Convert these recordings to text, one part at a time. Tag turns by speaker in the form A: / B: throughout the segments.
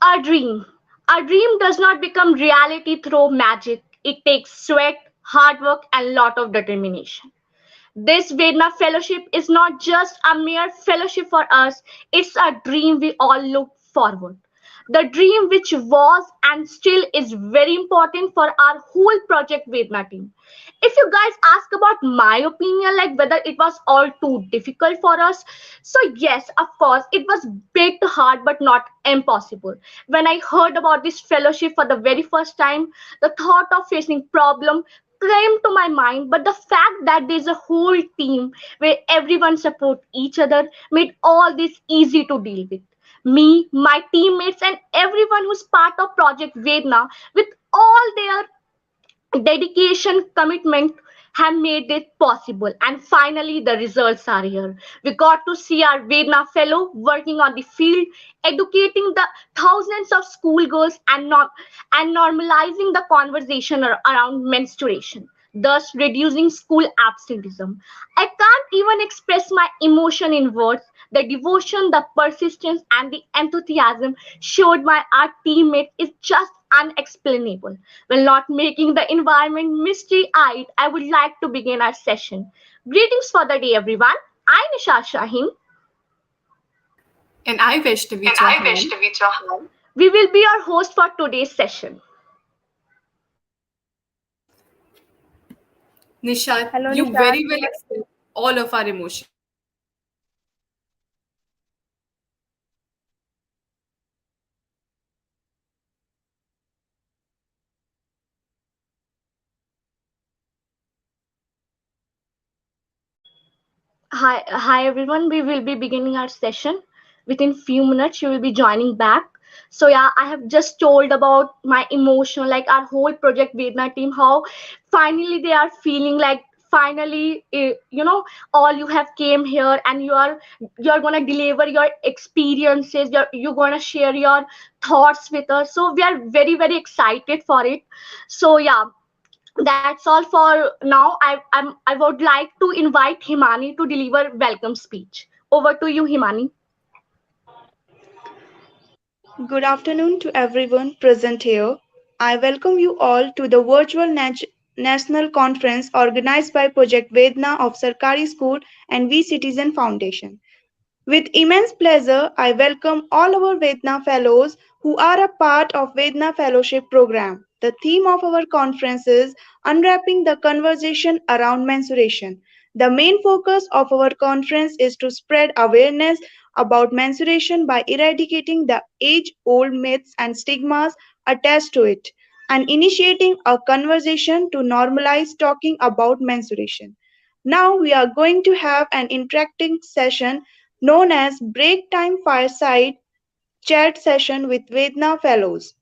A: A dream. A dream does not become reality through magic. It takes sweat, hard work, and lot of determination. This Vedna Fellowship is not just a mere fellowship for us, it's a dream we all look forward. The dream which was and still is very important for our whole Project Vedna team. If you guys ask about my opinion, like whether it was all too difficult for us, so yes, of course, it was bit hard but not impossible. When I heard about this fellowship for the very first time, the thought of facing problem came to my mind, but the fact that there's a whole team where everyone support each other made all this easy to deal with. Me, my teammates, and everyone who's part of Project Vedna, with all their dedication, commitment, have made it possible. And finally, the results are here. We got to see our Vedna Fellow working on the field, educating the thousands of schoolgirls and normalizing the conversation around menstruation, thus reducing school absenteeism. I can't even express my emotion in words. The devotion, the persistence, and the enthusiasm showed by our teammates is just unexplainable. While not making the environment mystery-eyed, I would like to begin our session. Greetings for the day, everyone. I'm Nisha Shahin.
B: And I wish to be
A: And I wish
B: Chauhan.
A: to be Chauhan. We will be your host for today's session.
B: Nishat,
C: Hello,
B: you
C: Nishat.
B: very well explained all of our emotions.
A: Hi everyone. We will be beginning our session. Within few minutes, you will be joining back. So yeah, I have just told about my emotion, like our whole Project Vedna team, how finally they are feeling like finally, all you have came here and you're gonna deliver your experiences. You're gonna share your thoughts with us. So we are very excited for it. So yeah, that's all for now. I would like to invite Himani to deliver welcome speech. Over to you, Himani.
C: Good afternoon to everyone present here. I welcome you all to the virtual national conference organized by Project Vedna of Sarkari School and We Citizen Foundation. With immense pleasure, I welcome all our Vedna Fellows who are a part of Vedna Fellowship program. The theme of our conference is Unwrapping the Conversation Around Menstruation. The main focus of our conference is to spread awareness about menstruation by eradicating the age-old myths and stigmas attached to it and initiating a conversation to normalize talking about menstruation. Now we are going to have an interactive session known as Break Time Fireside Chat Session with Vedna Fellows.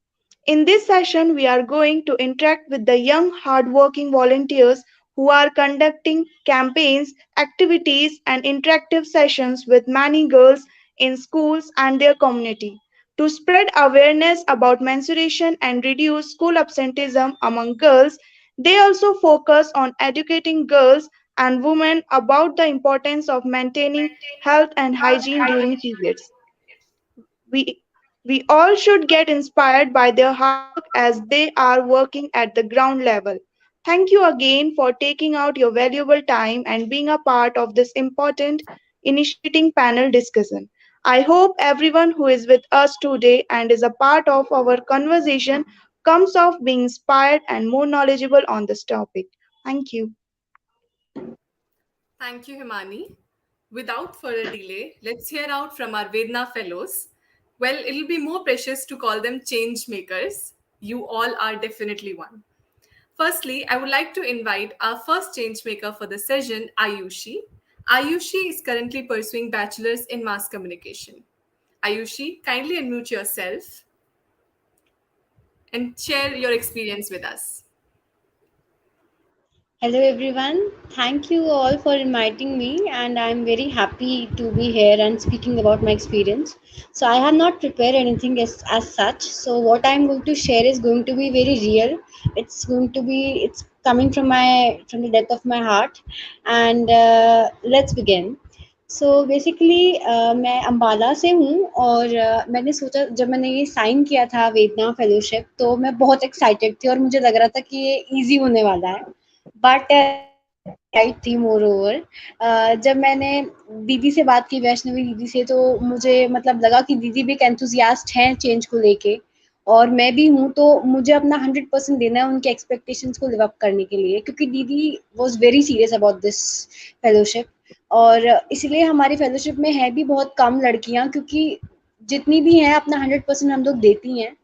C: In this session, we are going to interact with the young, hardworking volunteers who are conducting campaigns, activities, and interactive sessions with many girls in schools and their community. To spread awareness about menstruation and reduce school absenteeism among girls, they also focus on educating girls and women about the importance of maintaining health and hygiene during periods. We, we all should get inspired by their hard work as they are working at the ground level. Thank you again for taking out your valuable time and being a part of this important initiating panel discussion. I hope everyone who is with us today and is a part of our conversation comes off being inspired and more knowledgeable on this topic. Thank you.
B: Thank you, Himani. Without further delay, let's hear out from our Vedna fellows. Well, it'll be more precious to call them change makers. You all are definitely one. Firstly, I would like to invite our first change maker for the session, Ayushi. Ayushi is currently pursuing bachelor's in mass communication. Ayushi, kindly unmute yourself and share your experience with us.
D: Hello everyone. Thank you all for inviting me and I'm very happy to be here and speaking about my experience. So I have not prepared anything as such. So what I'm going to share is going to be very real. It's coming from the depth of my heart and let's begin. So basically मैं अम्बाला से हूँ और मैंने सोचा जब मैंने ये sign किया था वेदना फेलोशिप तो मैं बहुत एक्साइटेड थी और मुझे लग रहा था कि ये इजी होने वाला है बट राइट थी मोर ओवर जब मैंने दीदी से बात की वैष्णवी दीदी से तो मुझे मतलब लगा कि दीदी भी एक एंथुजियास्ट हैं चेंज को लेके और मैं भी हूँ तो मुझे अपना 100% देना है उनके एक्सपेक्टेशंस को लिव अप करने के लिए क्योंकि दीदी was very serious about this fellowship और इसलिए हमारी फेलोशिप में है भी बहुत कम लड़कियां क्योंकि जितनी भी हैं अपना 100% हम लोग देती हैं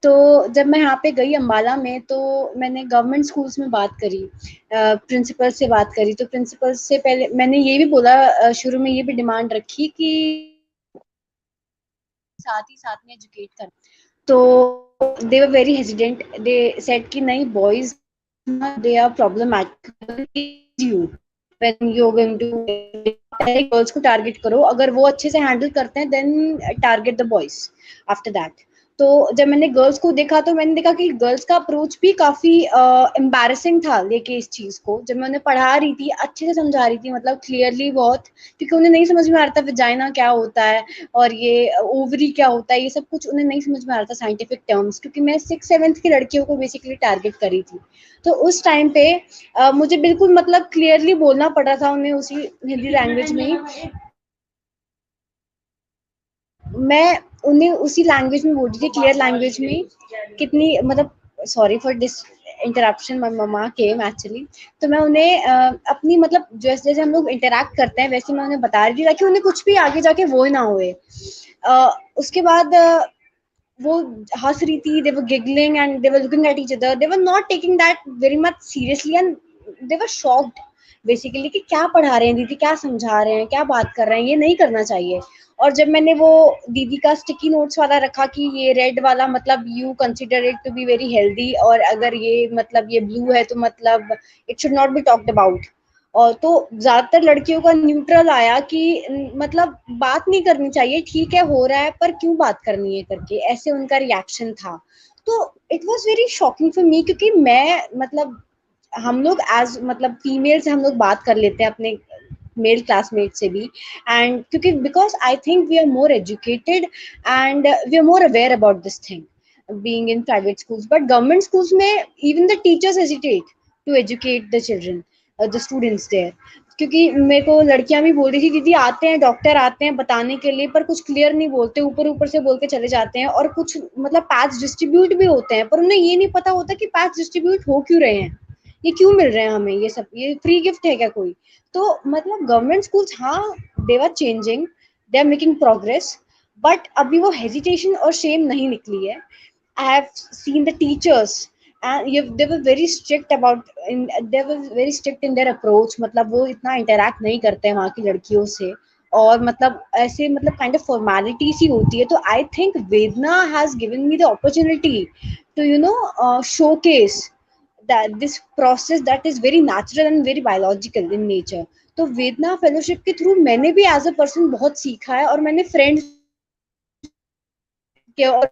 D: तो जब मैं यहाँ पे गई अम्बाला में तो मैंने गवर्नमेंट स्कूल्स में बात करी प्रिंसिपल से बात करी तो प्रिंसिपल से पहले मैंने ये भी बोला शुरू में ये भी डिमांड रखी कि साथ ही साथ में एजुकेट कर तो they were very hesitant they said कि नहीं boys they are problematic you when you are going to पहले गर्ल्स को टारगेट करो अगर वो अच्छे से हैंडल करते हैं then target the boys after that तो जब मैंने गर्ल्स को देखा तो मैंने देखा कि गर्ल्स का अप्रोच भी काफी एम्बैरेसिंग था लेके इस चीज को जब मैं उन्हें पढ़ा रही थी अच्छे से समझा रही थी मतलब क्लियरली बहुत क्योंकि उन्हें नहीं समझ में आ रहा था विजाइना क्या होता है और ये ओवरी क्या होता है ये सब कुछ उन्हें नहीं समझ में आ रहा था साइंटिफिक टर्म्स क्योंकि मैं 6th 7th की लड़कियों को बेसिकली टारगेट करी थी तो उस टाइम पे मुझे बिल्कुल मतलब क्लियरली बोलना पड़ रहा था उन्हें उसी हिंदी लैंग्वेज में मैं उन्हें उसी लैंग्वेज में बोल रही थी क्लियर लैंग्वेज में कितनी मतलब sorry for this interruption my mamma came actually तो मैं उन्हें अपनी मतलब जैसे जैसे हम लोग इंटरेक्ट करते हैं वैसे मैं उन्हें बता रही थी ताकि उन्हें कुछ भी आगे जाके वो ना होए उसके बाद वो हंस रही थी they were giggling and they were looking at each other they were not taking that very much seriously and they were shocked basically कि क्या पढ़ा रहे हैं दीदी क्या समझा रहे हैं क्या बात कर रहे हैं ये नहीं करना चाहिए और जब मैंने वो दीदी का स्टिकी नोट्स वाला रखा कि ये रेड वाला मतलब you consider it to be very healthy और अगर ये मतलब ये ब्लू है तो मतलब it should not be talked about और तो ज्यादातर लड़कियों का न्यूट्रल आया कि मतलब बात नहीं करनी चाहिए ठीक है हो रहा है पर क्यों बात करनी है करके ऐसे उनका रिएक्शन था तो it was very shocking for me क्योंकि मैं मतलब हम लोग एज मतलब फीमेल से हम लोग बात कर लेते हैं अपने मेल क्लासमेट से भी एंड क्योंकि because I think we are more educated and we are more aware about this thing being in private schools but government schools में even the teachers hesitate to educate the children the students there क्योंकि मेरे को लड़कियां भी बोल रही थी दीदी आते हैं डॉक्टर आते हैं बताने के लिए पर कुछ क्लियर नहीं बोलते ऊपर ऊपर से बोल के चले जाते हैं और कुछ मतलब पैच डिस्ट्रीब्यूट भी होते हैं पर उन्हें ये नहीं पता होता कि पैच डिस्ट्रीब्यूट हो क्यों रहे हैं ये क्यों मिल रहे हैं हमें ये सब ये फ्री गिफ्ट है क्या कोई तो मतलब गवर्नमेंट स्कूल्स हाँ they are changing they are making progress but अभी वो हेजिटेशन और शेम नहीं निकली है I have seen the teachers and they were very strict about they were very strict in their approach मतलब वो इतना interact नहीं करते हैं वहाँ की लड़कियों से और मतलब ऐसे मतलब kind of formality सी होती है तो I think Vedna has given me the opportunity to showcase that this process that is very natural and very biological in nature तो वेदना फेलोशिप के थ्रू मैंने भी एज अ पर्सन बहुत सीखा है और मैंने फ्रेंड्स के और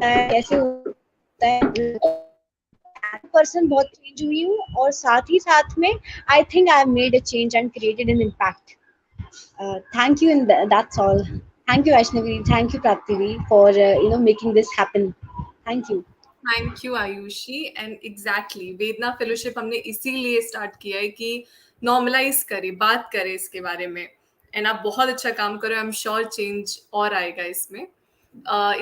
D: कैसे होता है पर्सन बहुत चेंज हुई हूँ और साथ ही साथ में I think I have made a change and created an impact thank you and that's all thank you Vaishnavi thank you Prapti for making this happen thank you
B: thank you Ayushi and exactly Vedana fellowship हमने इसीलिए start किया है कि normalise करे बात करे इसके बारे में एंड आप बहुत अच्छा काम करो आई एम श्योर चेंज और आएगा इसमें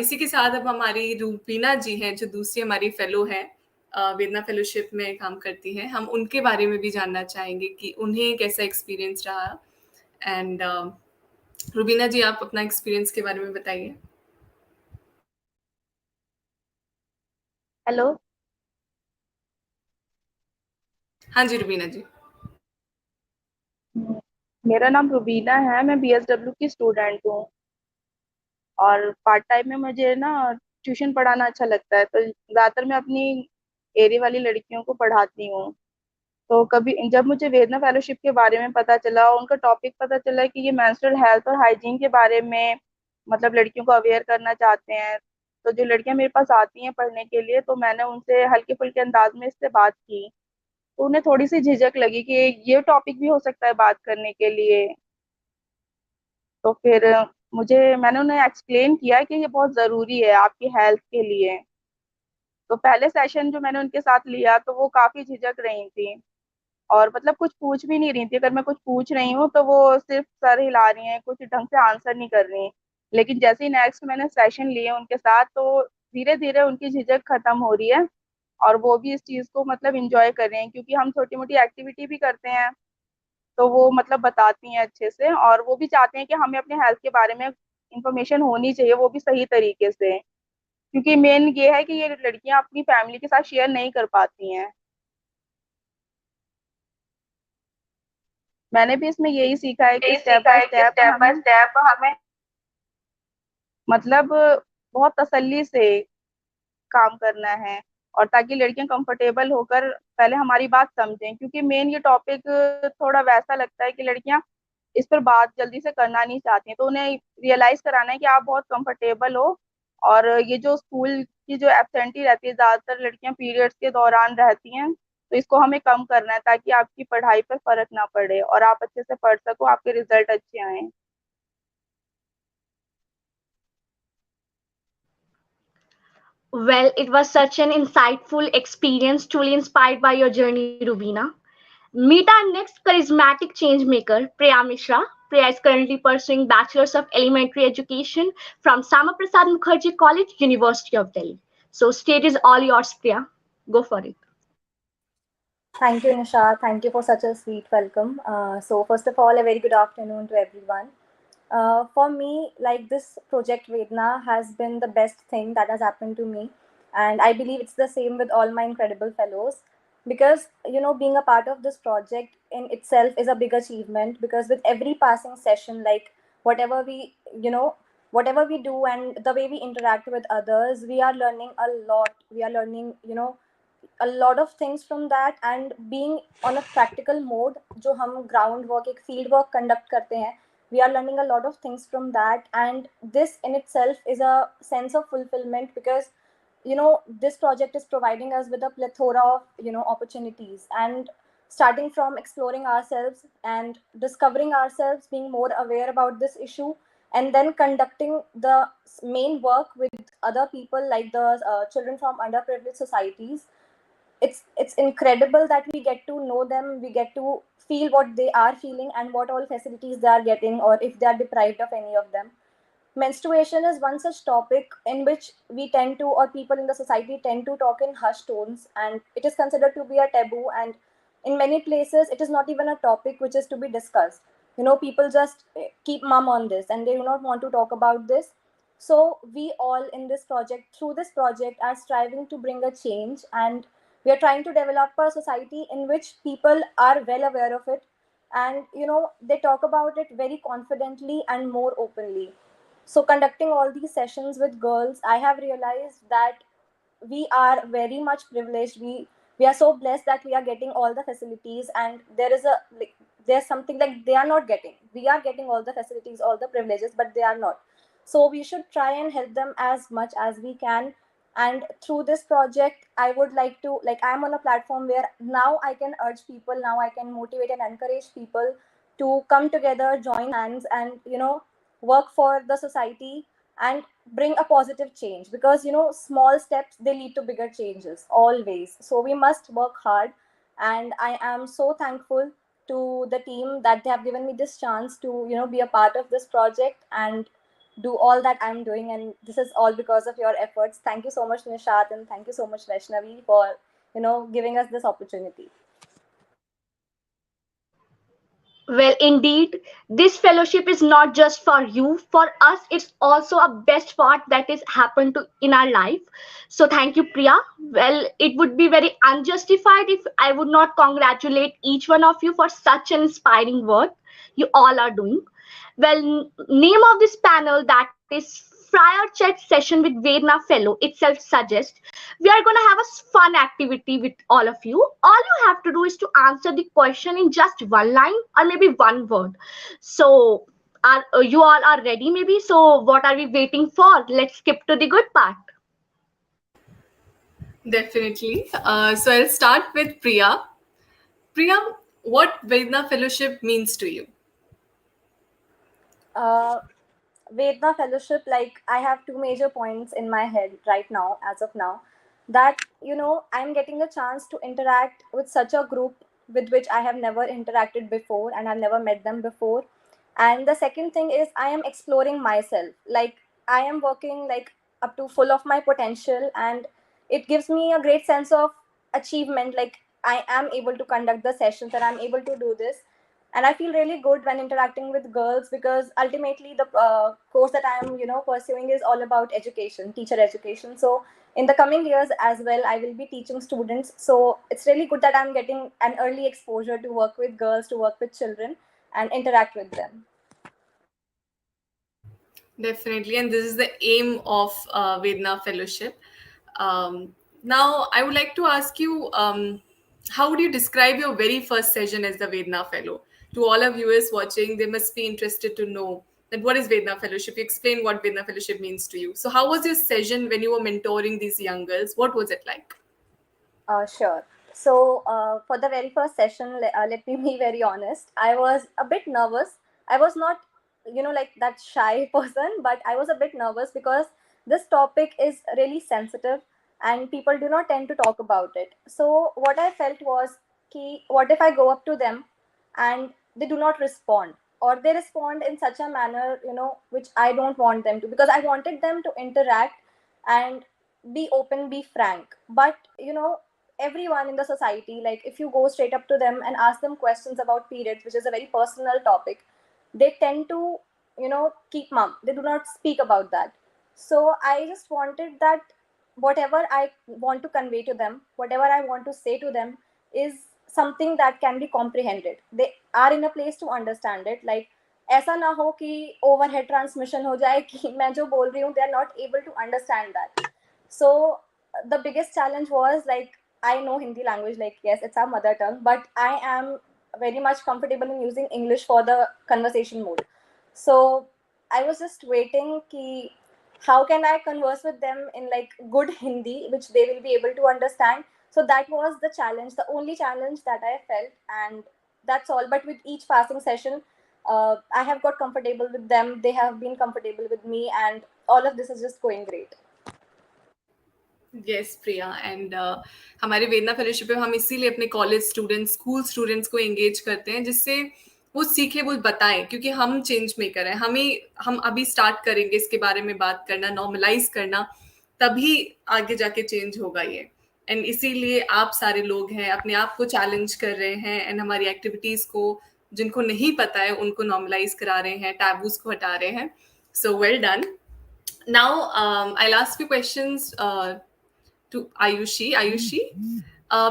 B: इसी के साथ अब हमारी रूबीना जी हैं जो दूसरी हमारी फेलो है वेदना फेलोशिप में काम करती हैं हम उनके बारे में भी जानना चाहेंगे कि उन्हें कैसा एक्सपीरियंस रहा एंड रूबीना जी आप अपना एक्सपीरियंस के बारे में बताइए
E: हेलो।
B: हाँ जी रूबीना जी
E: मेरा नाम रुबीना है, मैं बीएसडब्ल्यू की स्टूडेंट हूँ और पार्ट टाइम में मुझे ना ट्यूशन पढ़ाना अच्छा लगता है, तो ज़्यादातर मैं अपनी एरिया वाली लड़कियों को पढ़ाती हूँ। तो कभी जब मुझे वेदना फेलोशिप के बारे में पता चला, उनका टॉपिक पता चला कि ये मेंस्ट्रुअल हेल्थ और हाइजीन के बारे में मतलब लड़कियों को अवेयर करना चाहते हैं, तो जो लड़कियां मेरे पास आती हैं पढ़ने के लिए तो मैंने उनसे हल्के फुल्के अंदाज में इससे बात की तो उन्हें थोड़ी सी झिझक लगी कि ये टॉपिक भी हो सकता है बात करने के लिए। तो फिर मैंने उन्हें एक्सप्लेन किया कि ये बहुत ज़रूरी है आपकी हेल्थ के लिए। तो पहले सेशन जो मैंने उनके साथ लिया तो वो काफ़ी झिझक रही थी, और मतलब कुछ पूछ भी नहीं रही थी। अगर मैं कुछ पूछ रही हूँ तो वो सिर्फ सर हिला रही हैं, कुछ ढंग से आंसर नहीं कर रही। लेकिन जैसे ही नेक्स्ट मैंने सेशन लिए उनके साथ, तो धीरे धीरे उनकी झिझक खत्म हो रही है, और वो भी इस चीज़ को मतलब इंजॉय कर रहे हैं, क्योंकि हम छोटी मोटी एक्टिविटी भी करते हैं। तो वो मतलब बताती हैं अच्छे से, और वो भी चाहते हैं कि हमें अपने हेल्थ के बारे में इंफॉर्मेशन होनी चाहिए, वो भी सही तरीके से। क्योंकि मेन ये है कि ये लड़कियां अपनी फैमिली के साथ शेयर नहीं कर पाती हैं। मैंने भी इसमें यही सीखा है कि
C: यही
E: स्टेप
C: सीखा
E: बाय
C: है कि
E: स्टेप
C: स्टेप बाय
E: हमें
C: स्टेप हमें
E: मतलब बहुत तसल्ली से काम करना है, और ताकि लड़कियां कंफर्टेबल होकर पहले हमारी बात समझें। क्योंकि मेन ये टॉपिक थोड़ा वैसा लगता है कि लड़कियां इस पर बात जल्दी से करना नहीं चाहती हैं। तो उन्हें रियलाइज कराना है कि आप बहुत कंफर्टेबल हो, और ये जो स्कूल की जो एब्सेंटी रहती है, ज़्यादातर लड़कियां पीरियड्स के दौरान रहती हैं, तो इसको हमें कम करना है, ताकि आपकी पढ़ाई पर फर्क ना पड़े और आप अच्छे से पढ़ सको, आपके रिजल्ट अच्छे आए।
A: Well, it was such an insightful experience, truly inspired by your journey, Rubina. Meet our next charismatic change maker, Priya Mishra. Priya is currently pursuing Bachelor's of Elementary Education from Sama Prasad Mukherjee College, University of Delhi. So, stage is all yours, Priya. Go for it.
F: Thank you, Nisha. Thank you for such a sweet welcome. So, first of all, a very good afternoon to everyone. For me, like this project Vedna has been the best thing that has happened to me, and I believe it's the same with all my incredible fellows. Because being a part of this project in itself is a big achievement. Because with every passing session, like whatever we whatever we do and the way we interact with others, we are learning a lot. We are learning a lot of things from that, and being on a practical mode जो हम ground work एक field work conduct करते हैं, we are learning a lot of things from that, and this in itself is a sense of fulfillment. Because this project is providing us with a plethora of opportunities, and starting from exploring ourselves and discovering ourselves, being more aware about this issue, and then conducting the main work with other people like the children from underprivileged societies. It's incredible that we get to know them, we get to feel what they are feeling and what all facilities they are getting, or if they are deprived of any of them. Menstruation is one such topic in which we tend to, or people in the society tend to talk in hushed tones, and it is considered to be a taboo, and in many places it is not even a topic which is to be discussed. People just keep mum on this and they do not want to talk about this. So we all in this project, through this project, are striving to bring a change, and we are trying to develop a society in which people are well aware of it, and they talk about it very confidently and more openly. So conducting all these sessions with girls, I have realized that we are very much privileged. We are so blessed that we are getting all the facilities, and there is a like, there's something like they are not getting. We are getting all the facilities, all the privileges, but they are not. So we should try and help them as much as we can. And through this project, I would like to, like, I'm on a platform where now I can urge people, now I can motivate and encourage people to come together, join hands, and work for the society and bring a positive change. Because small steps, they lead to bigger changes always. So we must work hard, and I am so thankful to the team that they have given me this chance to be a part of this project and do all that I'm doing. And this is all because of your efforts. Thank you so much, Nishat, and thank you so much, Vaishnavi, for giving us this opportunity.
A: Well, indeed, this fellowship is not just for you. For us, it's also a best part that is happened to in our life. So thank you, Priya. Well, it would be very unjustified if I would not congratulate each one of you for such an inspiring work you all are doing. Well, name of this panel, that is Friar Chat Session with Vedna Fellow, itself suggests we are going to have a fun activity with all of you. All you have to do is to answer the question in just one line or maybe one word. So, you all are ready maybe? So, what are we waiting for? Let's skip to the good part.
B: Definitely. So I'll start with Priya. Priya, what Vedna Fellowship means to you?
F: Uh, Vedna Fellowship, like I have two major points in my head right now, as of now, that I'm getting a chance to interact with such a group with which I have never interacted before and I've never met them before. And the second thing is I am exploring myself. Like I am working like up to full of my potential, and it gives me a great sense of achievement. Like I am able to conduct the sessions and I'm able to do this, and I feel really good when interacting with girls, because ultimately the course that I am pursuing is all about education, teacher education. So in the coming years as well, I will be teaching students, so it's really good that I'm getting an early exposure to work with girls, to work with children and interact with them.
B: Definitely, and this is the aim of Vedna Fellowship. Um, Now, I would like to ask you, how would you describe your very first session as the Vedna Fellow? To all our viewers watching, they must be interested to know that what is Vedna Fellowship. Explain what Vedna Fellowship means to you. So, how was your session when you were mentoring these young girls? What was it like?
F: Sure. So, for the very first session, let me be very honest. I was a bit nervous. I was not, like that shy person, but I was a bit nervous because this topic is really sensitive and people do not tend to talk about it. So, what I felt was, what if I go up to them and they do not respond? Or they respond in such a manner, which I don't want them to, because I wanted them to interact and be open, be frank. But everyone in the society, like if you go straight up to them and ask them questions about periods, which is a very personal topic, they tend to keep mum, they do not speak about that. So I just wanted that whatever I want to convey to them, whatever I want to say to them, is something that can be comprehended. They are in a place to understand it. Like ऐसा ना हो कि overhead transmission हो जाए कि मैं जो बोल रही हूँ they are not able to understand that. So the biggest challenge was, like, I know Hindi language, like yes, it's our mother tongue, but I am very much comfortable in using English for the conversation mode. So I was just waiting ki how can I converse with them in like good Hindi which they will be able to understand. So that was the challenge, the only challenge that I felt, and that's all. But with each passing session, I have got comfortable with them, they have been comfortable with me, and all of this is just going great.
B: Yes Priya and हमारे वेदना fellowship में हम इसीलिए अपने college students school students को engage करते हैं जिससे वो सीखे वो बताएं, क्योंकि हम चेंज मेकर हैं, हम अभी स्टार्ट करेंगे इसके बारे में बात करना, नॉर्मलाइज करना, तभी आगे जाके चेंज होगा ये। एंड इसीलिए आप सारे लोग हैं अपने आप को चैलेंज कर रहे हैं एंड हमारी एक्टिविटीज को जिनको नहीं पता है उनको नॉर्मलाइज करा रहे हैं, टैबूज को हटा रहे हैं। So well done. Now I last few questions to Ayushi. Ayushi,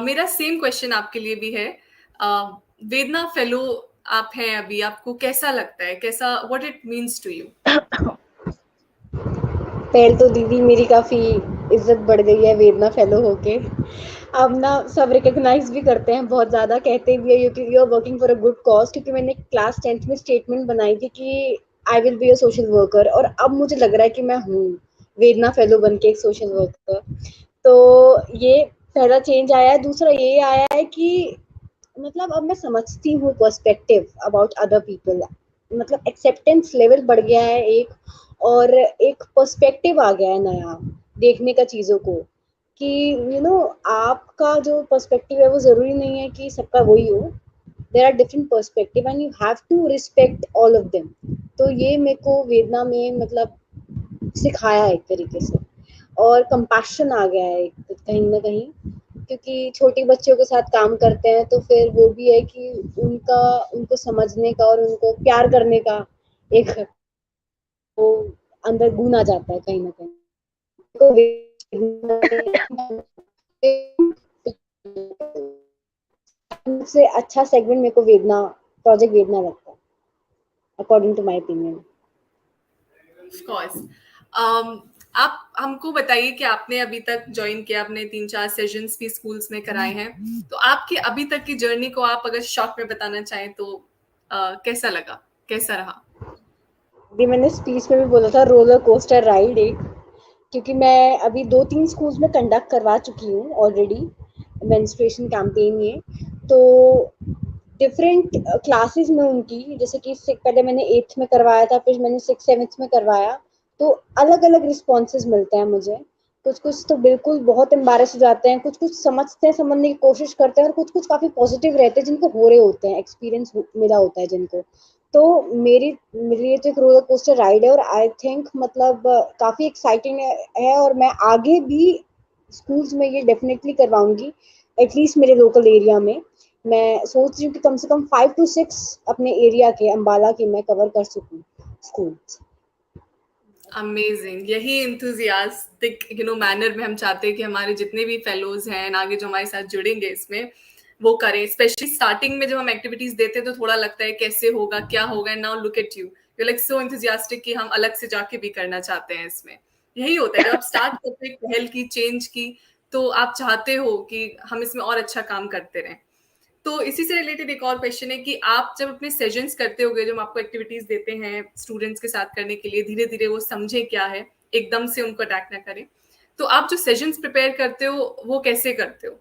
B: मेरा सेम क्वेश्चन आपके लिए भी है। वेदना फेलो आप हैं अभी, आपको कैसा लगता है, कैसा, what it means to you?
D: पहले तो दीदी मेरी काफ़ी इज्जत बढ़ गई है वेदना फेलो होके। अब ना सब रिकॉग्नाइज भी करते हैं, बहुत ज़्यादा कहते भी है you are working for a good cause, क्योंकि मैंने क्लास 10th में स्टेटमेंट बनाई थी कि I will be a social worker, और अब मुझे लग रहा है कि मैं हूँ वेदना फेलो बन के एक सोशल वर्कर। तो ये पहला चेंज आया है। दूसरा ये आया है कि मतलब अब मैं समझती हूँ पर्सपेक्टिव अबाउट अदर पीपल, मतलब एक्सेप्टेंस लेवल बढ़ गया है एक, और एक पर्सपेक्टिव आ गया है नया देखने का चीज़ों को, कि आपका जो पर्सपेक्टिव है वो ज़रूरी नहीं है कि सबका वही हो। There are different perspective and you have to respect all of them. तो ये मेरे को वेदना में मतलब सिखाया है एक तरीके से, और कंपैशन आ गया है कहीं ना कहीं, क्योंकि छोटी बच्चों के साथ काम करते हैं तो फिर वो भी है कि उनका उनको समझने का और उनको प्यार करने का एक वो अंदर गुण आ जाता है कहीं ना कहीं। तो सबसे अच्छा सेगमेंट मेरे को वेदना, प्रोजेक्ट वेदना लगता है according to my opinion.
B: Of course. आप हमको बताइए कि आपने अभी तक ज्वाइन किया, आपने 3-4 सेशंस भी स्कूल्स में कराए हैं, तो आपकी अभी तक की जर्नी को आप अगर शॉर्ट में बताना चाहें तो कैसा लगा, कैसा रहा?
D: भी मैंने स्पीच में भी बोला था, रोलर कोस्टर राइड एक, क्योंकि मैं अभी 2-3 स्कूल्स में कंडक्ट करवा चुकी हूँ ऑलरेडी मेंस्ट्रुएशन कैंपेन ये, तो डिफरेंट क्लासेस में उनकी, जैसे कि पहले मैंने 8th में करवाया था, फिर मैंने 6th 7th में करवाया, तो अलग अलग रिस्पॉन्सेज मिलते हैं मुझे। कुछ कुछ तो बिल्कुल बहुत एम्बैरेस हो जाते हैं, कुछ कुछ समझते हैं, समझने की कोशिश करते हैं, और कुछ कुछ काफी पॉजिटिव रहते हैं जिनको हो रहे होते हैं, एक्सपीरियंस मिला होता है जिनको। तो मेरी मेरे लिए तो एक रोलर कोस्टर राइड है, और आई थिंक मतलब काफी एक्साइटिंग है, और मैं आगे भी स्कूल्स में ये डेफिनेटली करवाऊंगी, एटलीस्ट मेरे लोकल एरिया में। मैं सोच रही हूँ कि कम से कम 5 to 6 अपने एरिया के, अम्बाला के, मैं कवर कर सकूँ स्कूल।
B: अमेजिंग, यही इंथुजियास्टिक मैनर में हम चाहते हैं कि हमारे जितने भी फेलोज हैं आगे जो हमारे साथ जुड़ेंगे इसमें, वो करें। स्पेशली स्टार्टिंग में जब हम एक्टिविटीज देते हैं तो थोड़ा लगता है कैसे होगा, क्या होगा, and now look at you, you like so enthusiastic कि हम अलग से जाके भी करना चाहते हैं इसमें। यही होता है जब आप स्टार्ट करते हैं पहल की, चेंज की, तो आप चाहते हो कि हम इसमें और अच्छा काम करते रहें। तो इसी से रिलेटेड एक और क्वेश्चन है कि आप जब अपने सेशंस करते होगे, जब आपको एक्टिविटीज देते हैं स्टूडेंट्स के साथ करने के लिए, धीरे धीरे वो समझे क्या है, एकदम से उनको अटैक ना करें, तो आप जो सेशंस प्रिपेयर करते हो वो कैसे करते हो?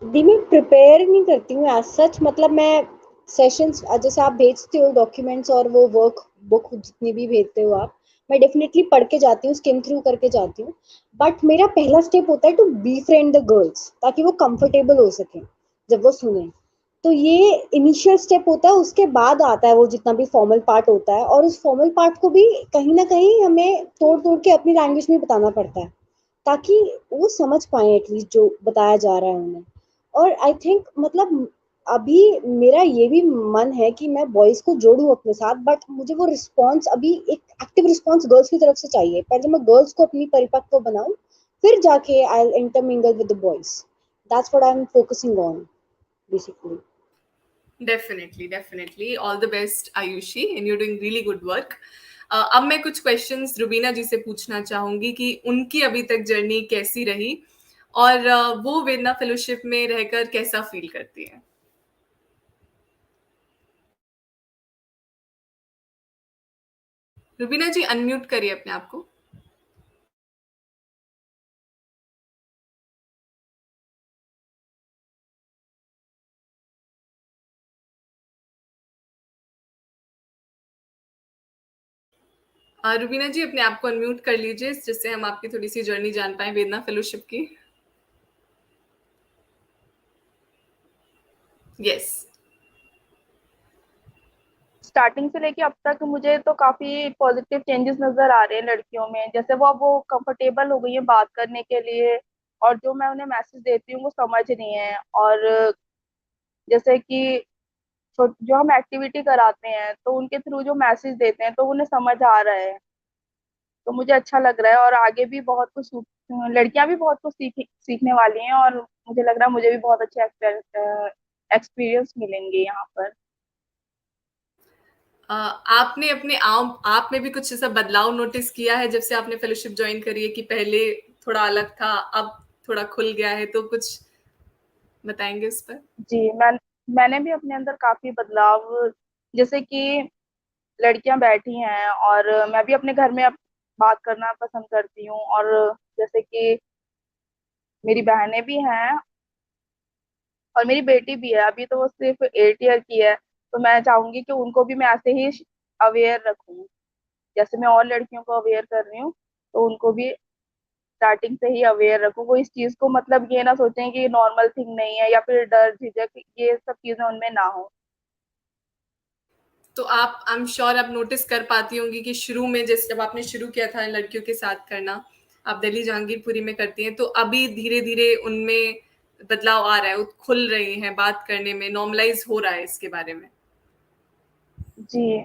D: दी मैं प्रिपेयर नहीं करती हूँ एज सच, मतलब मैं सेशंस जैसे आप भेजते हो डॉक्यूमेंट्स और वो वर्क बुक जितनी भी भेजते हो आप, मैं डेफिनेटली पढ़ के जाती हूँ, स्किम थ्रू करके जाती हूँ। बट मेरा पहला स्टेप होता है to be friend the girls, ताकि वो कंफर्टेबल हो सके जब वो सुने। तो ये इनिशियल स्टेप होता है, उसके बाद आता है वो जितना भी फॉर्मल पार्ट होता है, और उस फॉर्मल पार्ट को भी कहीं ना कहीं हमें तोड़ तोड़ के अपनी लैंग्वेज में बताना पड़ता है, ताकि वो समझ पाए एटलीस्ट जो बताया जा रहा है उन्हें। और आई थिंक मतलब अभी मेरा ये भी मन है कि मैं बॉयज को जोड़ूं अपने साथ, बट मुझे वो रिस्पॉन्स अभी एक एक्टिव रिस्पॉन्स गर्ल्स की तरफ से चाहिए। पहले मैं गर्ल्स को अपनी परिपक्व बनाऊं, फिर जाके I intermingle with the boys. That's what I am focusing on basically.
B: Definitely, definitely, all the best Ayushi, and you doing really good work. अब मैं कुछ क्वेश्चंस रुबीना जी से पूछना चाहूंगी कि उनकी अभी तक जर्नी कैसी रही, और वो वेदना फेलोशिप में रहकर कैसा फील करती है। रुबीना जी अनम्यूट करिए अपने आप को। रुबीना जी अपने आप को अनम्यूट कर लीजिए, जिससे हम आपकी थोड़ी सी जर्नी जान पाए वेदना फेलोशिप की। यस।
E: स्टार्टिंग से लेके अब तक मुझे तो काफी पॉजिटिव चेंजेस नजर आ रहे हैं लड़कियों में। जैसे वो कंफर्टेबल हो गई है बात करने के लिए, और जो मैं उन्हें मैसेज देती हूँ वो समझ रही हैं। और जैसे कि जो हम एक्टिविटी कराते हैं तो उनके थ्रू जो मैसेज देते हैं तो उन्हें समझ आ रहा है, तो मुझे अच्छा लग रहा है। और आगे भी बहुत कुछ लड़कियां भी बहुत कुछ सीखने वाली हैं, और मुझे लग रहा है मुझे भी बहुत अच्छे एक्सपीरियंस मिलेंगे यहाँ पर।
B: आपने अपने आप में भी कुछ ऐसा बदलाव नोटिस किया है जब से आपने फेलोशिप ज्वाइन करी है, कि पहले थोड़ा अलग था, अब थोड़ा खुल गया है, तो कुछ बताएंगे उस पर?
E: जी, मैंने भी अपने अंदर काफी बदलाव, जैसे कि लड़कियां बैठी हैं और मैं भी अपने घर में अब बात करना पसंद करती हूँ। और जैसे कि मेरी बहनें भी हैं और मेरी बेटी भी है, अभी तो वो सिर्फ 8 ईयर की है, तो मैं चाहूंगी कि उनको भी मैं ऐसे ही अवेयर रखूं, जैसे मैं और लड़कियों को अवेयर कर रही हूँ, तो उनको भी स्टार्टिंग से ही अवेयर रखूं। वो इस चीज को मतलब ये ना सोचें कि नॉर्मल थिंग नहीं है, या फिर डर झिझक ये सब चीजें उनमें ना हो।
B: तो आप, आई एम श्योर आप नोटिस कर पाती होंगी कि शुरू में जैसे जब आपने शुरू किया था लड़कियों के साथ करना, आप दिल्ली जहांगीरपुरी में करती हैं, तो अभी धीरे धीरे उनमें बदलाव आ रहा है, वो खुल रही हैं बात करने में, नॉर्मलाइज हो रहा है इसके बारे में।
E: जी,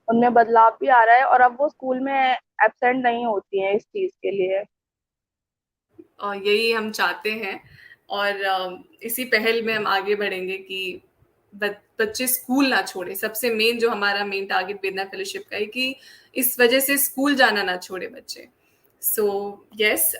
E: उनमें बदलाव भी आ रहा है, और अब वो स्कूल में एब्सेंट नहीं होती हैं इस चीज के लिए।
B: और यही हम चाहते हैं, और इसी पहल में हम आगे बढ़ेंगे कि बच्चे स्कूल ना छोड़े। सबसे मेन जो हमारा मेन टारगेट वेदना फेलोशिप का है कि इस वजह से स्कूल जाना ना छोड़े बच्चे। सो यस,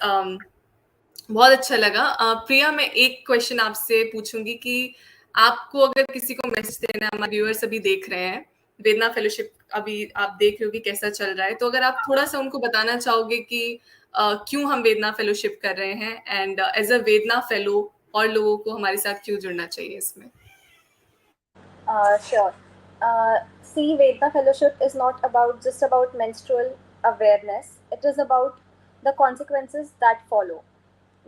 B: बहुत अच्छा लगा। प्रिया, मैं एक क्वेश्चन आपसे पूछूंगी कि आपको अगर किसी को मैसेज देना है, हमारे व्यूअर्स अभी देख रहे हैं, वेदना फेलोशिप अभी आप देख रहे हो कि कैसा चल रहा है, तो अगर आप थोड़ा सा उनको बताना चाहोगे कि क्यों हम वेदना फेलोशिप कर रहे हैं, एंड एज अ वेदना फेलो और लोगों को हमारे साथ क्यों जुड़ना चाहिए इसमें?
F: Sure. See, Vedna Fellowship is not about just about menstrual awareness. It is about the consequences that follow.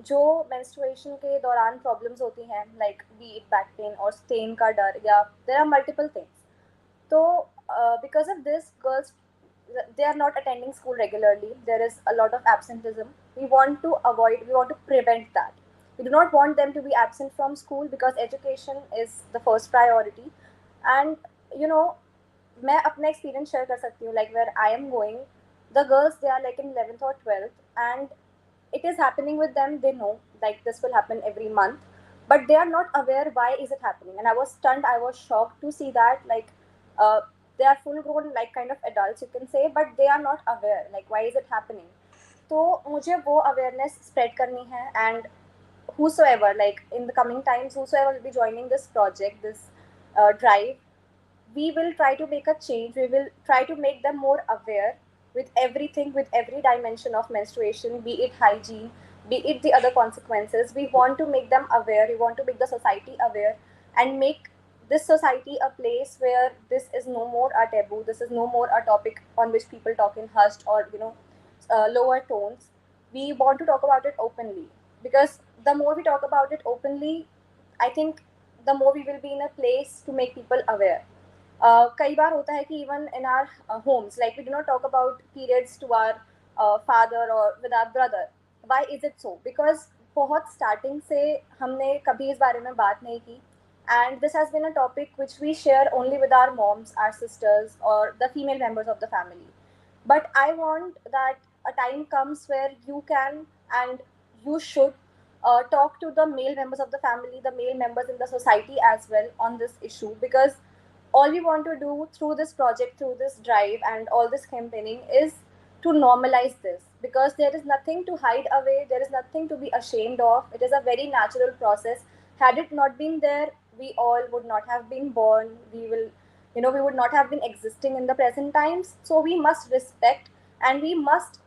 F: जो menstruation के दौरान problems होती हैं, like be it back pain or stain का डर, या there are multiple things. So, because of this, girls, they are not attending school regularly. There is a lot of absenteeism. We want to avoid, we want to prevent that. We do not want them to be absent from school because education is the first priority. And you know, मैं अपना experience share कर सकती हूँ, like where I am going, the girls, they are like in 11th or 12th, and it is happening with them. They know like this will happen every month, but they are not aware why is it happening. And I was stunned, I was shocked to see that, like, uh, they are full grown, like kind of adults, you can say, but they are not aware like why is it happening. तो मुझे वो awareness spread करनी है. And whosoever, like in the coming times, whosoever will be joining this project, this drive, we will try to make a change. We will try to make them more aware with everything, with every dimension of menstruation, be it hygiene, be it the other consequences. We want to make them aware. We want to make the society aware and make this society a place where this is no more a taboo. This is no more a topic on which people talk in hushed or, lower tones. We want to talk about it openly, because the more we talk about it openly, I think the more we will be in a place to make people aware. कई बार होता है कि even in our homes, like we do not talk about periods to our father और with our brother. Why is it so? Because बहुत starting से हमने कभी इस बारे में बात नहीं की. And this has been a topic which we share only with our moms, our sisters, or the female members of the family. But I want that a time comes where you can and you should talk to the male members of the family, the male members in the society as well on this issue, because all we want to do through this project, through this drive, and all this campaigning is to normalize this, because there is nothing to hide away, there is nothing to be ashamed of. It is a very natural process. Had it not been there, we all would not have been born. We would not have been existing in the present times. So we must respect, and we must,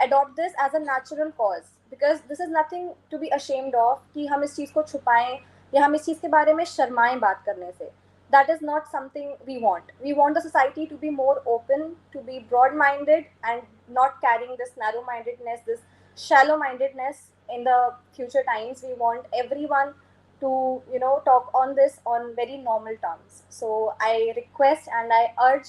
F: adopt this as a natural cause, because this is nothing to be ashamed of कि हम इस चीज़ को छुपाएं या हम इस चीज़ के बारे में शर्माएं बात करने से. That is not something we want. We want the society to be more open, to be broad minded, and not carrying this narrow mindedness, this shallow mindedness in the future times. We want everyone to, talk on this on very normal terms. So I request and I urge,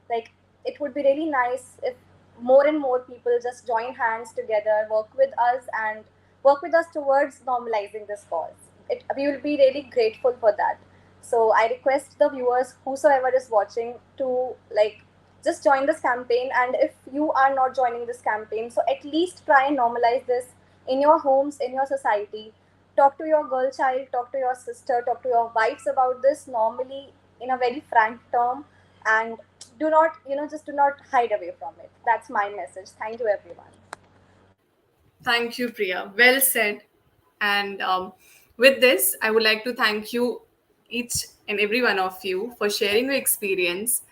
F: like, it would be really nice if more and more people just join hands together, work with us, and work with us towards normalizing this cause. We will be really grateful for that. So I request the viewers, whosoever is watching, to like just join this campaign. And if you are not joining this campaign, so at least try and normalize this in your homes, in your society. Talk to your girl child, talk to your sister, talk to your wives about this normally, in a very frank term, and do not, just do not hide away from it. That's my message. Thank you, everyone.
B: Thank you, Priya. Well said. And with this, I would like to thank you, each and every one of you, for sharing your experience.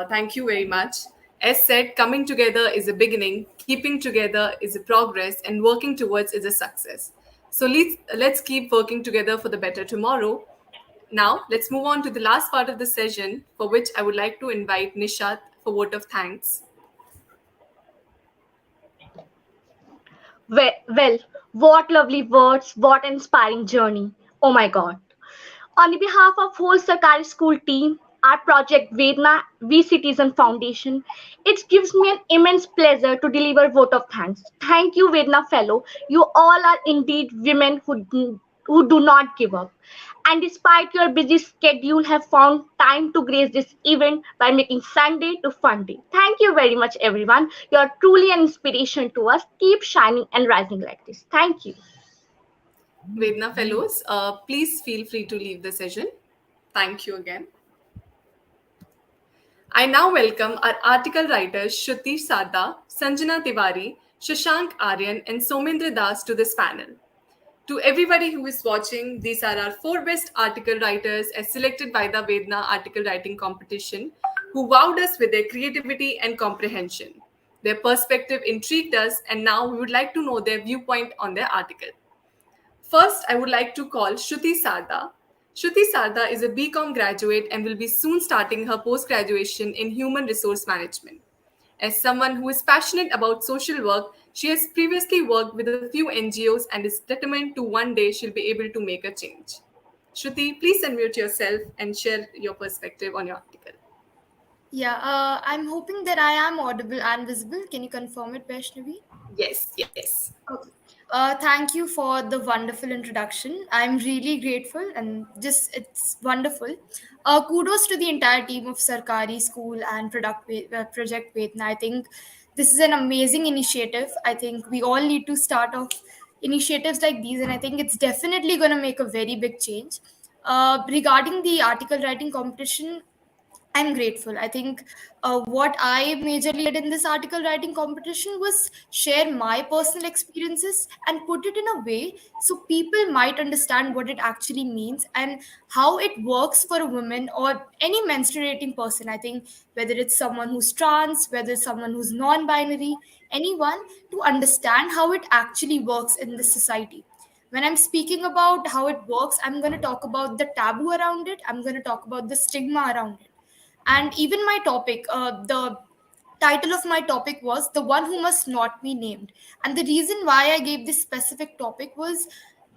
B: Thank you very much. As said, coming together is a beginning, keeping together is a progress, and working towards is a success. So let's keep working together for the better tomorrow. Now, let's move on to the last part of the session, for which I would like to invite Nishat for vote of thanks.
A: Well, what lovely words, what inspiring journey. Oh my God. On the behalf of whole Sarkari school team, our Project Vedna We Citizen Foundation, it gives me an immense pleasure to deliver vote of thanks. Thank you, Vedana Fellow. You all are indeed women who do not give up. And despite your busy schedule, have found time to grace this event by making Sunday to fun day. Thank you very much, everyone. You are truly an inspiration to us. Keep shining and rising like this. Thank you.
B: Vedna Fellows, please feel free to leave the session. Thank you again. I now welcome our article writers Shruti Sada, Sanjana Tiwari, Shashank Aryan, and Somendra Das to this panel. To everybody who is watching, these are our 4 best article writers as selected by the Vedna Article Writing Competition, who wowed us with their creativity and comprehension. Their perspective intrigued us, and now we would like to know their viewpoint on their article. First, I would like to call Shruti Sarda. Shruti Sarda is a BCom graduate and will be soon starting her post graduation in human resource management. As someone who is passionate about social work, she has previously worked with a few NGOs and is determined to one day she'll be able to make a change. Shruti, please unmute yourself and share your perspective on your article.
G: Yeah, I'm hoping that I am audible and visible. Can you confirm it, Vaishnavi?
B: Yes, yes.
G: Okay. Thank you for the wonderful introduction. I'm really grateful and just it's wonderful. Kudos to the entire team of Sarkari School and Project Vedna. I think this is an amazing initiative. I think we all need to start off initiatives like these, and I think it's definitely going to make a very big change. Regarding the article writing competition, I'm grateful. I think what I majorly did in this article writing competition was share my personal experiences and put it in a way so people might understand what it actually means and how it works for a woman or any menstruating person. I think whether it's someone who's trans, whether it's someone who's non binary, anyone to understand how it actually works in this society. When I'm speaking about how it works, I'm going to talk about the taboo around it, I'm going to talk about the stigma around it, and even my topic, the title of my topic was the one who must not be named. And the reason why I gave this specific topic was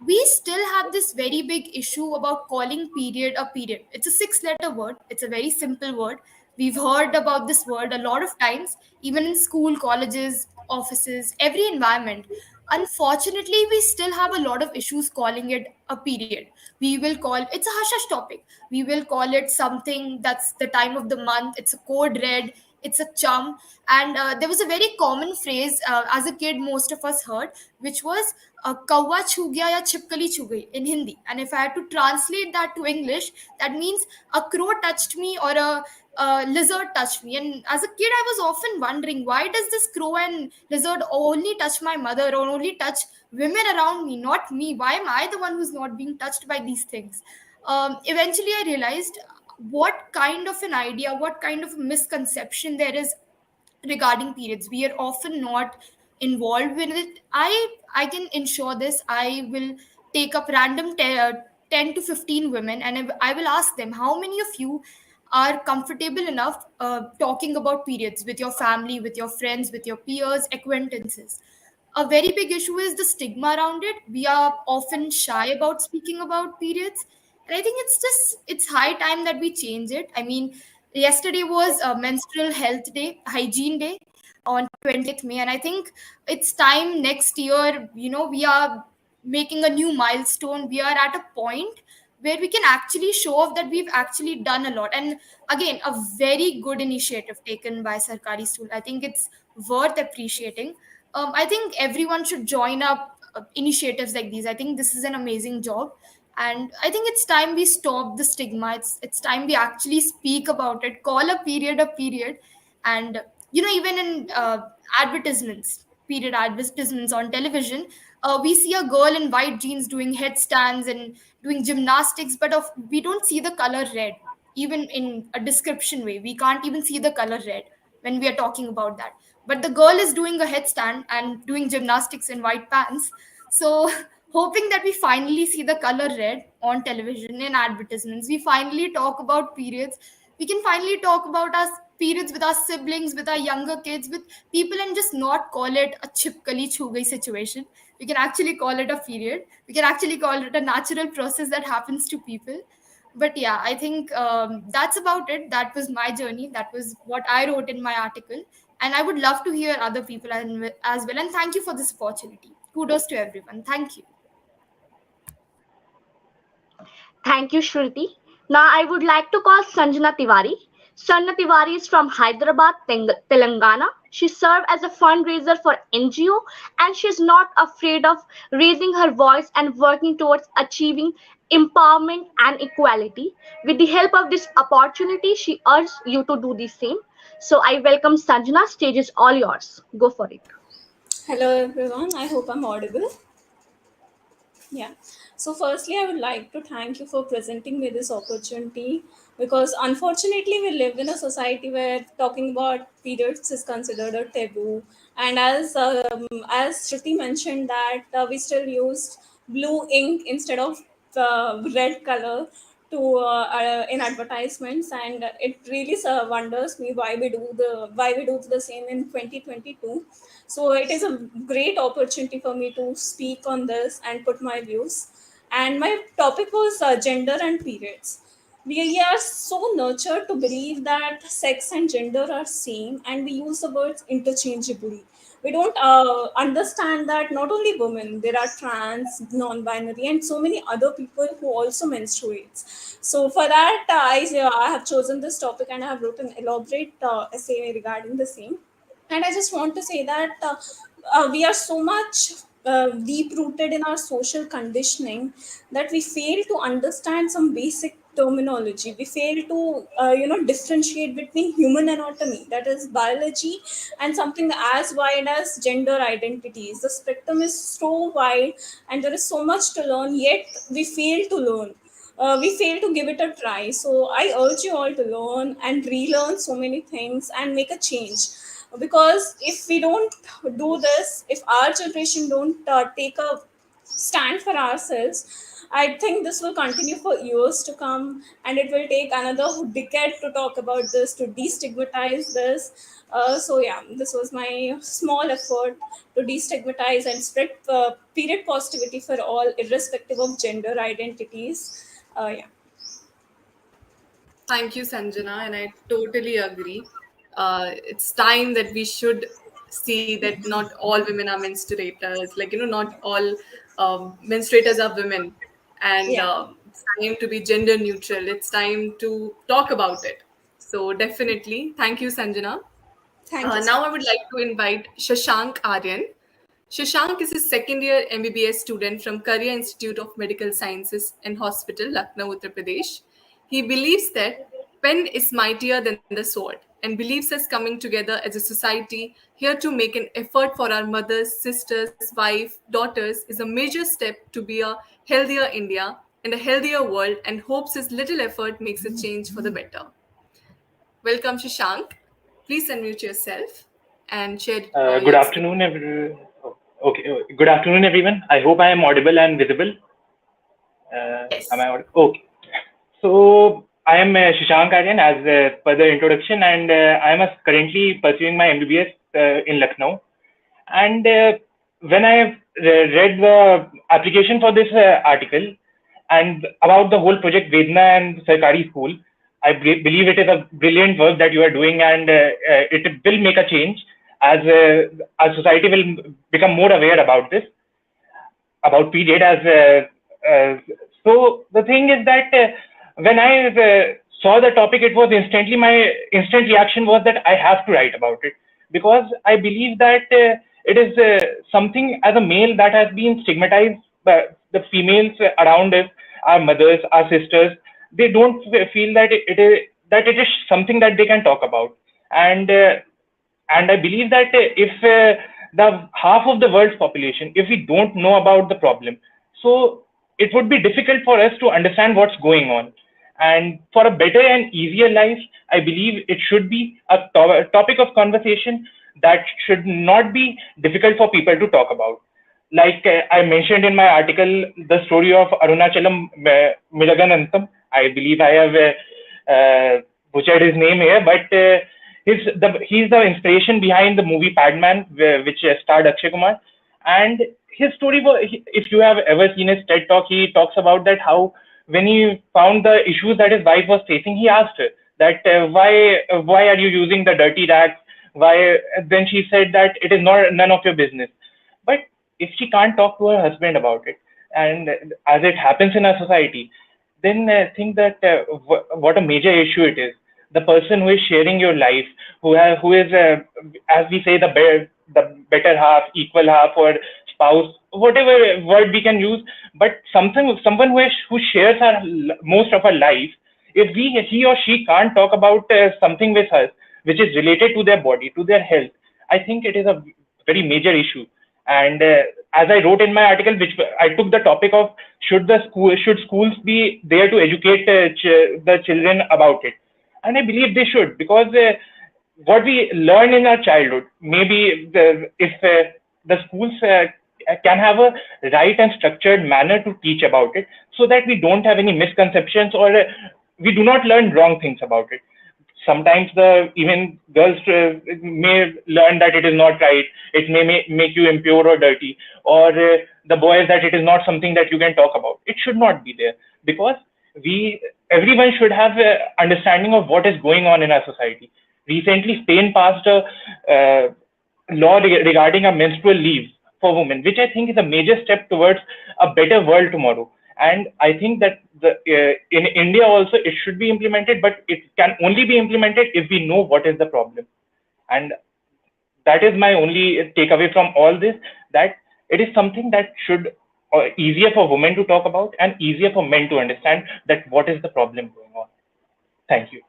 G: we still have this very big issue about calling period a period. It's a 6 letter word, it's a very simple word. We've heard about this word a lot of times, even in school, colleges, offices, every environment. Unfortunately, we still have a lot of issues calling it a period. We will call it's a hush hush topic. We will call it something that's the time of the month. It's a code red, it's a chum. And there was a very common phrase as a kid most of us heard, which was kawa chu gaya ya chipkali chu gayi in Hindi. And if I had to translate that to English, that means a crow touched me or a lizard touched me. And as a kid, I was often wondering, why does this crow and lizard only touch my mother or only touch women around me, not me? Why am I the one who's not being touched by these things? Eventually, I realized what kind of an idea, what kind of misconception there is regarding periods. We are often not involved with it. I can ensure this. I will take up random 10 to 15 women and I will ask them, how many of you are comfortable enough talking about periods with your family, with your friends, with your peers, acquaintances? A very big issue is the stigma around it. We are often shy about speaking about periods, and I think it's high time that we change it. I mean, yesterday was menstrual health day, hygiene day on 20th May, and I think it's time next year. We are making a new milestone. We are at a point where we can actually show off that we've actually done a lot. And again, a very good initiative taken by Sarkari School. I think it's worth appreciating. I think everyone should join up initiatives like these. I think this is an amazing job, and I think it's time we stop the stigma. It's time we actually speak about it. Call a period, and even in advertisements, period advertisements on television, we see a girl in white jeans doing headstands and doing gymnastics, but we don't see the color red. Even in a description way, we can't even see the color red when we are talking about that, but the girl is doing a headstand and doing gymnastics in white pants. So hoping that we finally see the color red on television in advertisements, we finally talk about periods. We can finally talk about our periods with our siblings, with our younger kids, with people, and just not call it a chipkali chugai situation. We can actually call it a period. We can actually call it a natural process that happens to people. But yeah, I think that's about it. That was my journey. That was what I wrote in my article, and I would love to hear other people as well. And thank you for this opportunity. Kudos to everyone. Thank you.
A: Thank you, Shruti. Now I would like to call Sanjana Tiwari. Sanjana Tiwari is from Hyderabad, Telangana. She served as a fundraiser for NGO and she is not afraid of raising her voice and working towards achieving empowerment and equality. With the help of this opportunity, she urges you to do the same. So I welcome Sanjana. Stage is all yours. Go for it.
H: Hello everyone, I hope I'm audible. Yeah. So firstly, I would like to thank you for presenting me this opportunity because unfortunately we live in a society where talking about periods is considered a taboo. And as Shruti mentioned that we still use blue ink instead of red color in advertisements, and it really wonders me why we do the same in 2022. So it is a great opportunity for me to speak on this and put my views. And my topic was gender and periods. We are so nurtured to believe that sex and gender are same, and we use the words interchangeably. We don't understand that not only women, there are trans, non-binary, and so many other people who also menstruates. So for that, I have chosen this topic, and I have wrote an elaborate essay regarding the same. And I just want to say that we are so much deep rooted in our social conditioning that we fail to understand some basic terminology. We fail to differentiate between human anatomy, that is biology, and something as wide as gender identities. The spectrum is so wide, and there is so much to learn, yet we fail to learn. We fail to give it a try. So I urge you all to learn and relearn so many things and make a change. Because if we don't do this, if our generation don't take a stand for ourselves, I think this will continue for years to come, and it will take another decade to talk about this, to destigmatize this. So yeah, this was my small effort to destigmatize and spread period positivity for all, irrespective of gender identities. Yeah.
B: Thank you, Sanjana, and I totally agree. It's time that we should see that not all women are menstruators. Like, not all menstruators are women. And
H: Yeah.
B: it's time to be gender neutral. It's time to talk about it. So, definitely. Thank you, Sanjana.
H: Thank you so
B: Now I would
H: much.
B: like to invite Shashank Aryan. Shashank is a second year MBBS student from Career Institute of Medical Sciences and Hospital, Lucknow, Uttar Pradesh. He believes that pen is mightier than the sword and believes us coming together as a society here to make an effort for our mothers, sisters, wife, daughters is a major step to be a healthier India and a healthier world, and hopes his little effort makes a change for the better. Welcome, Shashank. Please unmute yourself and share
I: Good
B: your experience.
I: afternoon, okay. Good afternoon, everyone. I hope I am audible and visible. Am I
B: Yes.
I: audible? Okay. So I am Shashank Aryan, as per the introduction, and I am currently pursuing my MBBS in Lucknow. And when I read the application for this article and about the whole project Vedna and Sarkari School, I believe it is a brilliant work that you are doing, and it will make a change as our society will become more aware about this, about period. So the thing is that when I saw the topic, it was instantly my instant reaction was that I have to write about it, because I believe that it is something as a male that has been stigmatized by the females around us, our mothers, our sisters. They don't feel that it is something that they can talk about. And uh, and I believe that if the half of the world's population, if we don't know about the problem, so it would be difficult for us to understand what's going on. And for a better and easier life, I believe it should be a topic of conversation that should not be difficult for people to talk about. Like I mentioned in my article, the story of Arunachalam Milaganantham. I believe I have butchered his name here, but he's the inspiration behind the movie Padman, which starred Akshay Kumar. And his story was, if you have ever seen his TED talk, he talks about that how when he found the issues that his wife was facing, he asked her that why are you using the dirty rags? Why? Then she said that it is not none of your business. But if she can't talk to her husband about it, and as it happens in our society, then think that what a major issue it is. The person who is sharing your life, who is, as we say, the better half, equal half, or spouse, whatever word we can use, but someone who shares most of our life, if he or she can't talk about something with us which is related to their body, to their health, I think it is a very major issue. And as I wrote in my article, which I took the topic of should schools be there to educate the children about it, and I believe they should, because what we learn in our childhood, maybe if the schools can have a right and structured manner to teach about it, so that we don't have any misconceptions, or we do not learn wrong things about it. Sometimes the even girls may learn that it is not right, it may make you impure or dirty, or the boys that it is not something that you can talk about. It should not be there, because we everyone should have a understanding of what is going on in our society. Recently Spain passed a uh, law regarding a menstrual leave for women, which I think is a major step towards a better world tomorrow. And I think that in India also it should be implemented, but it can only be implemented if we know what is the problem. And that is my only takeaway from all this, that it is something that should easier for women to talk about and easier for men to understand that what is the problem going on. Thank you.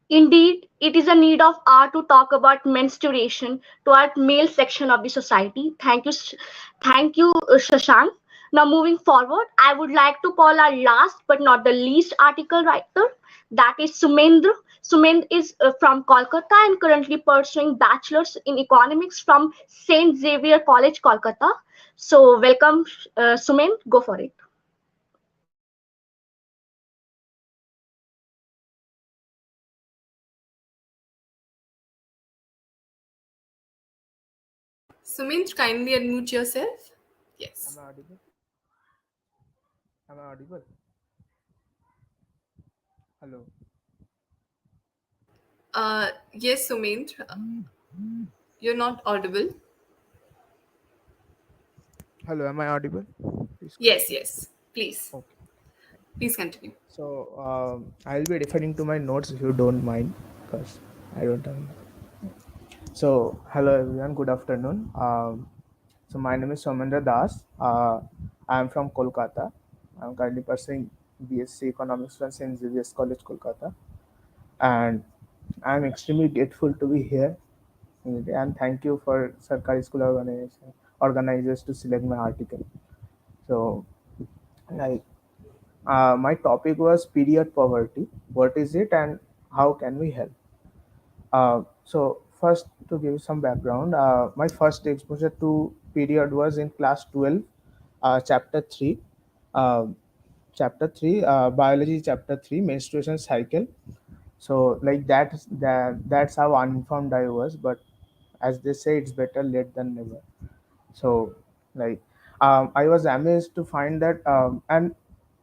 A: Indeed, it is a need of hour to talk about menstruation to our male section of the society. Thank you, Shashank. Now, moving forward, I would like to call our last but not the least article writer. That is Sumendra. Sumendra is from Kolkata and currently pursuing bachelor's in economics from Saint Xavier College, Kolkata. So, welcome, Sumendra. Go for it.
B: Sumint, kindly unmute yourself.
J: Am
B: Yes.
J: I audible? Am I audible? Hello.
B: Yes, Sumint, you're not audible.
J: Hello. Am I audible? Please
B: Yes,
J: confirm.
B: yes. Please,
J: Okay.
B: please continue.
J: So I'll be referring to my notes if you don't mind, because I don't have. So hello everyone. Good afternoon. So my name is Somendra Das. I am from Kolkata. I'm currently pursuing BSc Economics from St. Xavier's College, Kolkata, and I'm extremely grateful to be here. And thank you for Sarkari School organizers to select my article. So, like, my topic was period poverty. What is it, and how can we help? So, first, to give some background, my first exposure to period was in class 12, chapter 3. Uh, Chapter 3, biology, chapter 3, menstruation cycle. So, like, that's how uninformed I was, but as they say, it's better late than never. So, like, I was amazed to find that, and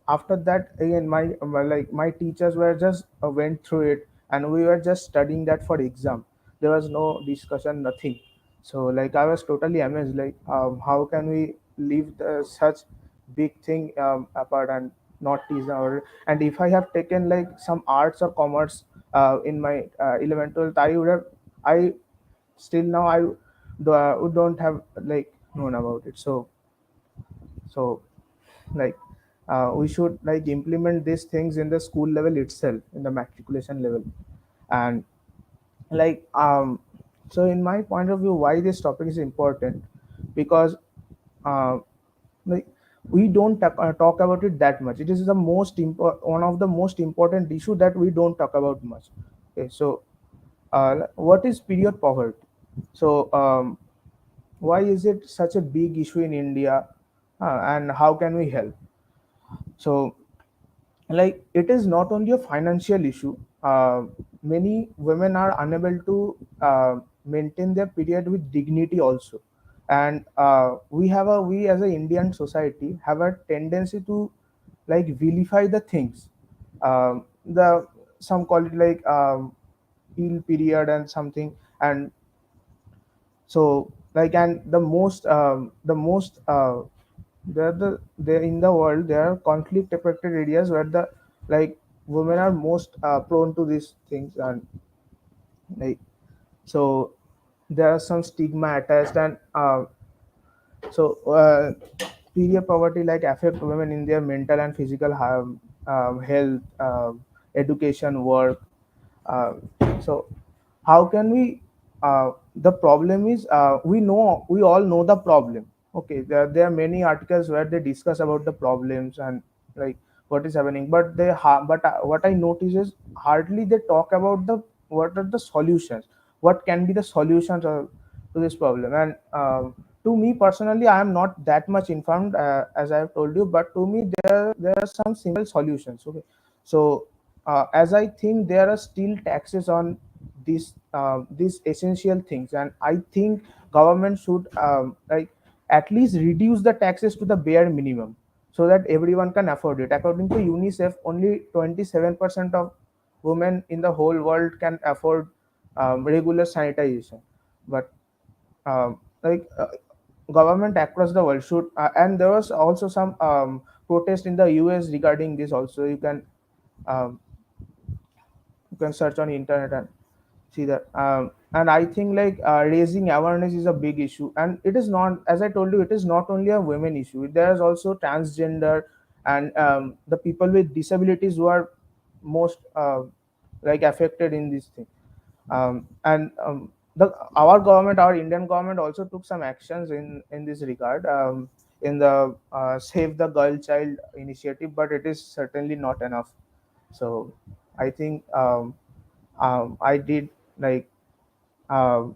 J: after that again my teachers were just went through it, and we were just studying that for exam. There was no discussion, nothing. So, like, I was totally amazed, like, how can we leave such big thing apart and not teach our. And if I have taken like some arts or commerce in my 11th 12th, I would have, I still now I don't have like known about it. So, like, we should like implement these things in the school level itself, in the matriculation level. And, like, so in my point of view, why this topic is important, because uh, like, we don't talk about it that much. It is the one of the most important issue that we don't talk about much. Okay, so what is period poverty? So, why is it such a big issue in India, and how can we help? So, like, it is not only a financial issue. Many women are unable to maintain their period with dignity also. And we as a Indian society have a tendency to like vilify the things. The Some call it like ill period and something. And so, like, and the most there in the world, there are conflict affected areas where the, like, women are most prone to these things. And, like, so there are some stigma attached. And so period poverty like affect women in their mental and physical health, education, work. uh, so how can we, the problem is, we all know the problem. Okay, there are many articles where they discuss about the problems and, like, what is happening, but what I notice is hardly they talk about the what are the solutions, what can be the solutions to to this problem. And to me personally, I am not that much informed, as I have told you, but to me there are some simple solutions. Okay, so as I think there are still taxes on these essential things, and I think government should like at least reduce the taxes to the bare minimum so that everyone can afford it. According to UNICEF, only 27% of women in the whole world can afford regular sanitization. But like government across the world should, and there was also some protest in the US regarding this. Also, um, you can search on internet and see that. And I think like raising awareness is a big issue, and it is not, as I told you, it is not only a women issue. There is also transgender and the people with disabilities who are most like affected in this thing. And the our government, our Indian government, also took some actions in this regard, in the Save the Girl Child initiative, but it is certainly not enough. So I think I did like um,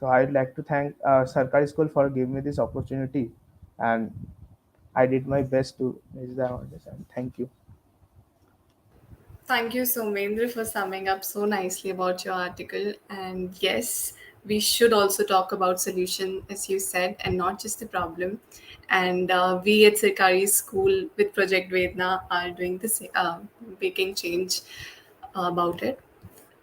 J: so I'd like to thank Sarkari School for giving me this opportunity, and I did my best to raise the awareness. And thank you.
B: Thank you, Somendra, for summing up so nicely about your article. And yes, we should also talk about solution, as you said, and not just the problem. And we at Sarkari School with Project Vedna are doing this, making change about it.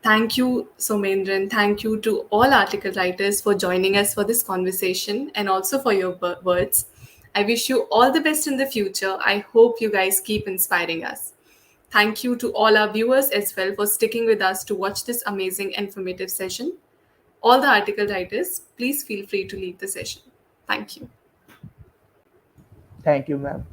B: Thank you, Somendran. Thank you to all article writers for joining us for this conversation and also for your words. I wish you all the best in the future. I hope you guys keep inspiring us. Thank you to all our viewers as well for sticking with us to watch this amazing, informative session. All the article writers, please feel free to leave the session. Thank you.
J: Thank you, ma'am.